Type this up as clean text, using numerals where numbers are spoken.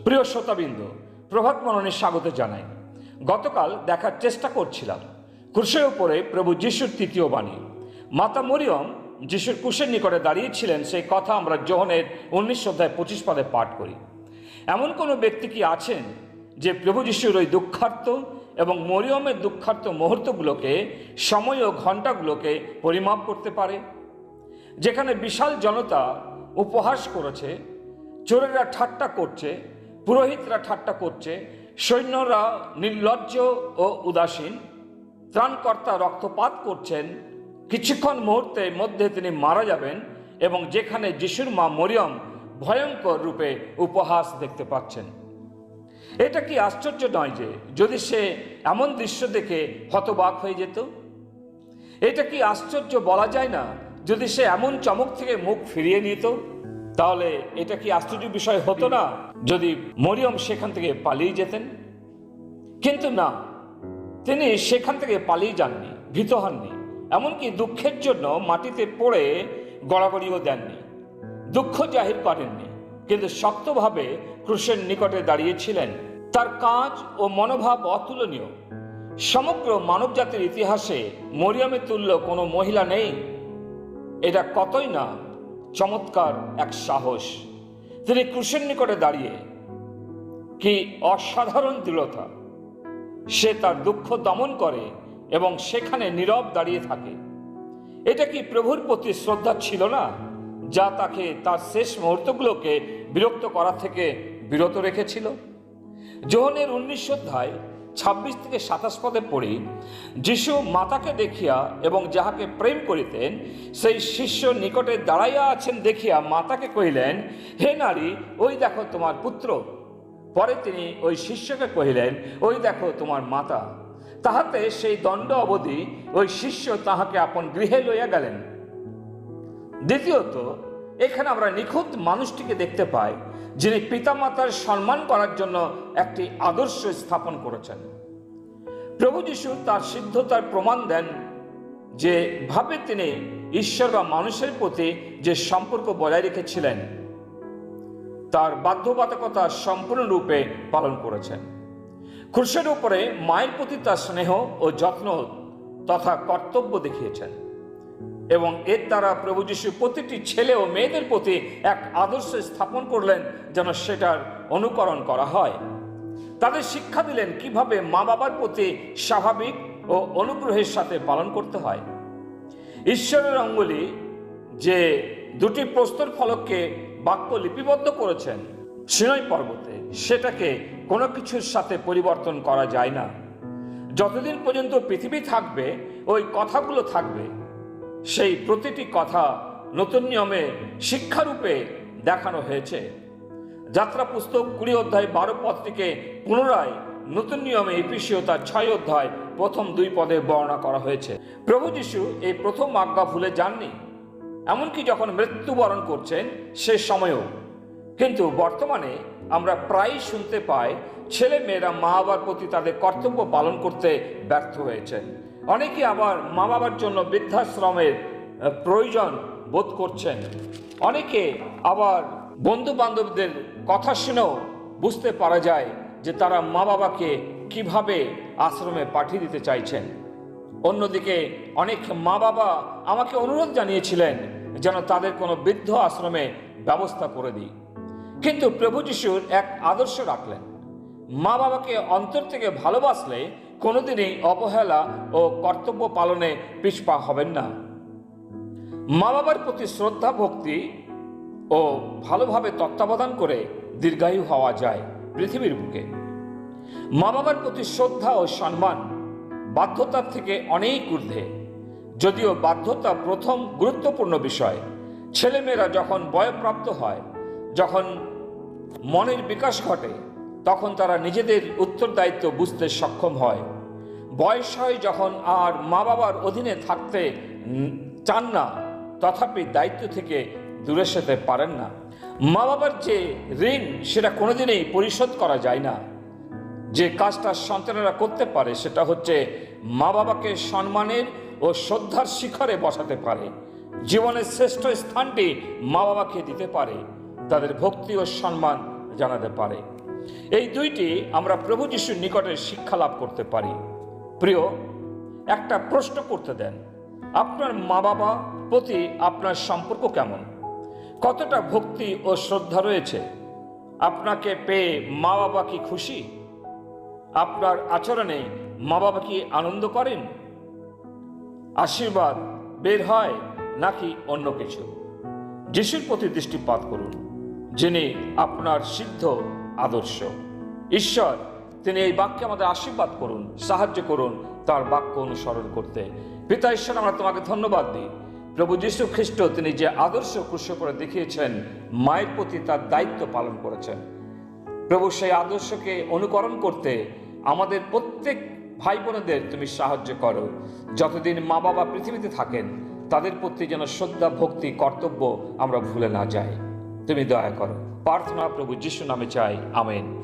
প্রিয় শ্রোতাবৃন্দ, প্রভাত মননে স্বাগত জানাই। গতকাল দেখার চেষ্টা করছিলাম ক্রুশের উপরে প্রভু যিশুর তৃতীয় বাণী। মাতা মরিয়ম যিশুর ক্রুশের নিকটে দাঁড়িয়েছিলেন, সেই কথা আমরা যোহনের 19 অধ্যায় 25 পদে পাঠ করি। এমন কোনো ব্যক্তি কি আছেন যে প্রভু যিশুর ওই দুঃখার্ত এবং মরিয়মের দুঃখার্ত মুহূর্তগুলোকে, সময় ও ঘণ্টাগুলোকে পরিমাপ করতে পারে? যেখানে বিশাল জনতা উপহাস করেছে, চোরেরা ঠাট্টা করছে, পুরোহিতরা ঠাট্টা করছে, সৈন্যরা নির্লজ্জ ও উদাসীন, ত্রাণকর্তা রক্তপাত করছেন, কিছুক্ষণ মুহূর্তের মধ্যে তিনি মারা যাবেন, এবং যেখানে যিশুর মা মরিয়ম ভয়ঙ্কর রূপে উপহাস দেখতে পাচ্ছেন। এটা কি আশ্চর্য নয় যে যদি সে এমন দৃশ্য দেখে হতবাক হয়ে যেত? এটা কি আশ্চর্য বলা যায় না যদি সে এমন চমক থেকে মুখ ফিরিয়ে নিত? তাহলে এটা কি আশ্চর্য বিষয় হতো না যদি মরিয়ম সেখান থেকে পালিয়ে যেতেন? কিন্তু না, তিনি সেখান থেকে পালিয়ে যাননি, ভীত হননি, এমনকি দুঃখের জন্য মাটিতে পড়ে গড়াগড়িও দেননি, দুঃখ জাহির করেননি, কিন্তু শক্তভাবে ক্রুশের নিকটে দাঁড়িয়েছিলেন। তার কাজ ও মনোভাব অতুলনীয়। সমগ্র মানবজাতির ইতিহাসে মরিয়মের তুল্য কোনো মহিলা নেই। এটা কতই না চমৎকার এক সাহস! তিনি ক্রুশের নিকটে দাঁড়িয়ে, কি অসাধারণ দৃঢ়তা! সে তার দুঃখ দমন করে এবং সেখানে নীরব দাঁড়িয়ে থাকে। এটা কি প্রভুর প্রতি শ্রদ্ধা ছিল না, যা তাকে তার শেষ মুহূর্তগুলোকে বিরক্ত করা থেকে বিরত রেখেছিল? যোহনের 19 অধ্যায় 26 থেকে 27 পদে পড়ি, যিশু মাতাকে দেখিয়া এবং যাহাকে প্রেম করিতেন সেই শিষ্য নিকটে দাঁড়াইয়া আছেন দেখিয়া মাতাকে কহিলেন, হে নারী, ওই দেখো তোমার পুত্র। পরে তিনি ওই শিষ্যকে কহিলেন, ওই দেখো তোমার মাতা। তাহাতে সেই দণ্ড অবধি ওই শিষ্য তাহাকে আপন গৃহে লইয়া গেলেন। দ্বিতীয়ত, এখানে আমরা নিখুঁত মানুষটিকে দেখতে পাই, যিনি পিতামাতার সম্মান করার জন্য একটি আদর্শ স্থাপন করেছেন। প্রভু যিশু তার সিদ্ধতার প্রমাণ দেন যে ভাবে তিনি ঈশ্বর বা মানুষের প্রতি যে সম্পর্ক বজায় রেখেছিলেন, তার বাধ্যবাধকতা সম্পূর্ণরূপে পালন করেছেন। ক্রুশের উপরে মায়ের প্রতি তার স্নেহ ও যত্ন তথা কর্তব্য দেখিয়েছেন, এবং এর দ্বারা প্রভু যিশু প্রতিটি ছেলে ও মেয়েদের প্রতি এক আদর্শ স্থাপন করলেন যেন সেটার অনুকরণ করা হয়। তাদের শিক্ষা দিলেন কিভাবে মা বাবার প্রতি স্বাভাবিক ও অনুগ্রহের সাথে পালন করতে হয়। ঈশ্বরের অঙ্গুলি যে দুটি প্রস্তর ফলককে বাক্য লিপিবদ্ধ করেছেন সিনাই পর্বতে, সেটাকে কোনো কিছুর সাথে পরিবর্তন করা যায় না। যতদিন পর্যন্ত পৃথিবী থাকবে ওই কথাগুলো থাকবে। সেই প্রতিটি কথা নতুন নিয়মে শিক্ষারূপে দেখানো হয়েছে। যাত্রা পুস্তক 20 অধ্যায় 12 পদটিকে পুনরায় নতুন নিয়মে এফেসীয় তার 6 অধ্যায় প্রথম 2 পদে বর্ণনা করা হয়েছে। প্রভু যিশু এই প্রথম আজ্ঞা ভুলে যাননি, এমনকি যখন মৃত্যুবরণ করছেন সে সময়েও। কিন্তু বর্তমানে আমরা প্রায়ই শুনতে পাই ছেলে মেয়েরা মা বাবার প্রতি তাদের কর্তব্য পালন করতে ব্যর্থ হয়েছেন। অনেকে আবার মা বাবার জন্য বৃদ্ধাশ্রমের প্রয়োজন বোধ করছেন। অনেকে আবার বন্ধু বান্ধবদের কথা শুনেও বুঝতে পারা যায় যে তারা মা বাবাকে কিভাবে আশ্রমে পাঠিয়ে দিতে চাইছেন। অন্যদিকে অনেক মা বাবা আমাকে অনুরোধ জানিয়েছিলেন যেন তাদের কোনো বৃদ্ধ আশ্রমে ব্যবস্থা করে দিই। কিন্তু প্রভু যিশুর এক আদর্শ রাখলেন, মা বাবাকে অন্তর থেকে ভালোবাসলে কোনোদিনই অবহেলা ও কর্তব্য পালনে পিছপা হবেন না। মা বাবার প্রতি শ্রদ্ধা ভক্তি ও ভালোভাবে তত্ত্বাবধান করে দীর্ঘায়ু হওয়া যায় পৃথিবীর বুকে। মা বাবার প্রতি শ্রদ্ধা ও সম্মান বাধ্যতার থেকে অনেক ঊর্ধ্বে। যদিও বাধ্যতা প্রথম গুরুত্বপূর্ণ বিষয়। ছেলেমেয়েরা যখন বয়ঃপ্রাপ্ত হয়, যখন মনের বিকাশ ঘটে, তখন তারা নিজেদের উত্তরদায়িত্ব বুঝতে সক্ষম হয়। বয়স হয় যখন আর মা বাবার অধীনে থাকতে চান না, তথাপি দায়িত্ব থেকে দূরে যেতে পারেন না। মা বাবার যে ঋণ সেটা কোনোদিনই পরিশোধ করা যায় না। যে কাজটা সন্তানেরা করতে পারে সেটা হচ্ছে মা বাবাকে সম্মানের ও শ্রদ্ধার শিখরে বসাতে পারে। জীবনের শ্রেষ্ঠ স্থানটি মা বাবাকে দিতে পারে, তাদের ভক্তি ও সম্মান জানাতে পারে। এই দুইটি আমরা প্রভু যিশুর নিকটে শিক্ষা লাভ করতে পারি। প্রিয়, একটা প্রশ্ন করতে দেন, আপনার মা বাবা প্রতি আপনার সম্পর্ক কেমন? কতটা ভক্তি ও শ্রদ্ধা রয়েছে? আপনাকে পেয়ে মা বাবা কি খুশি? আপনার আচরণে মা বাবা কি আনন্দ করেন? আশীর্বাদ বের হয় নাকি অন্য কিছু? যিশুর প্রতি দৃষ্টিপাত করুন, যিনি আপনার সিদ্ধ আদর্শ। ঈশ্বর, তিনি এই বাক্যে আমাদের আশীর্বাদ করুন, সাহায্য করুন তার বাক্য অনুসরণ করতে। পিতা ঈশ্বর, আমরা তোমাকে ধন্যবাদ দিই। প্রভু যীশু খ্রিস্ট তিনি যে আদর্শ ক্রুশে করে দেখিয়েছেন, মায়ের প্রতি তার দায়িত্ব পালন করেছেন। প্রভু, সেই আদর্শকে অনুকরণ করতে আমাদের প্রত্যেক ভাই বোনেদের তুমি সাহায্য করো। যতদিন মা বাবা পৃথিবীতে থাকেন তাদের প্রতি যেন শ্রদ্ধা, ভক্তি, কর্তব্য আমরা ভুলে না যাই। তুমি দয়া করো। প্রার্থনা প্রভু যিশু নামে চাই, আমেন।